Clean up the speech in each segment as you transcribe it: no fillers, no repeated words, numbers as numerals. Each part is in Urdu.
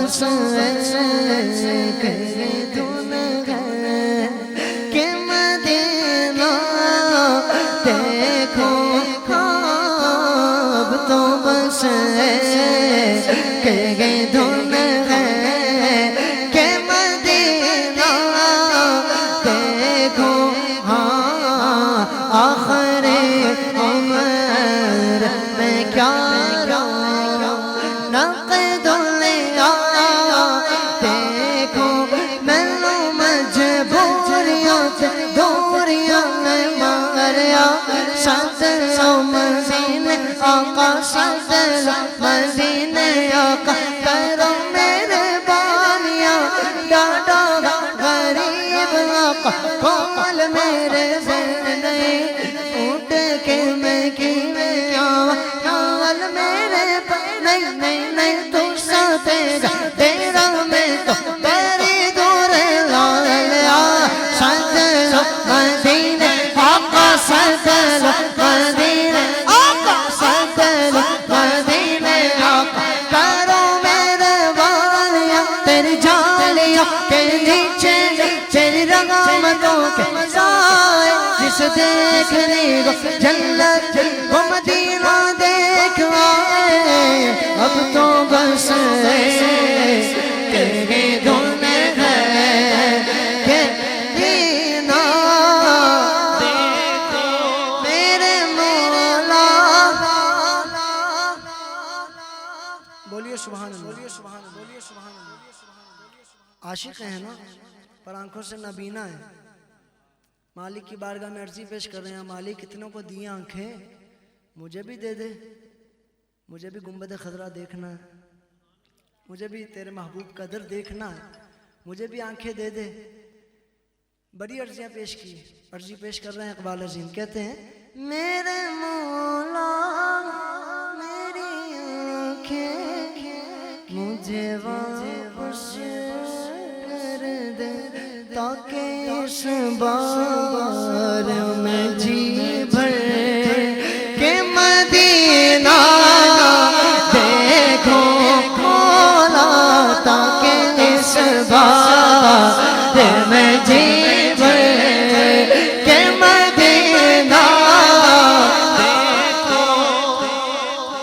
بس دن ہے کہ مدینہ دیکھو اب تو بس دن ہے کہ مدینہ دیکھو ہاں آخر عمر میں کیا نقد لیا دیکھو میں مجبوریوں سے دوریاں میں ماریا صدر مدینے آقا صدر مدینے آقا کرو میرے بانیاں ڈاڈا غریب آقا کول میرے زندگی اٹھ کے میں کی نال میرے نہیں نہیں نہیں تو ساتھے گا تیرا میں تو تیری دور لا لیا صدر مدینے آقا صدر مدینے آقا صدر مدینے آقا کرو میرے والیاں تیری جالیاں کے نیچے تیری رحمتوں کے سائے جس دیکھنے کو جنت وہ مدینہ دیکھ آئے اب تو بس تیرے دھن ہے کہ دینا دیکھو میرے مولا بولیے سبحان اللہ بولیے سبحان اللہ بولیے سبحان اللہ عاشق ہیں نا پر آنکھوں سے نابینا ہے مالک کی بارگاہ میں عرضی پیش کر رہے ہیں مالک کتنوں کو دی آنکھیں مجھے بھی دے دے مجھے بھی گنبد خضرا دیکھنا ہے مجھے بھی تیرے محبوب کا در دیکھنا ہے مجھے بھی آنکھیں دے دے بڑی عرضیاں پیش کی عرضی پیش کر رہے ہیں اقبال عظیم کہتے ہیں میرے مولا میری آنکھیں مجھے واپس کر دے تاکہ اس بار میں جی بھر کہ مدینہ دیکھو مولا تاکہ اس بار میں جی بھر کہ مدینہ دیکھو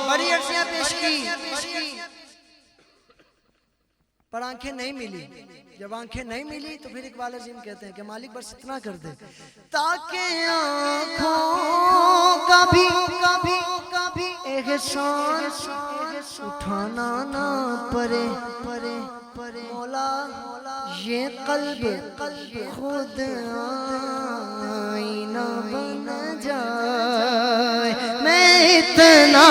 بڑی عرضیاں پیش کی پر آنکھیں نہیں ملی جب آنکھیں نہیں ملی تو پھر اقبال عظیم کہتے ہیں کہ مالک بس اتنا کر دے تاکہ آنکھوں کبھی احسان اٹھانا نہ پڑے مولا یہ قلب خود آئینہ بن جائے میں اتنا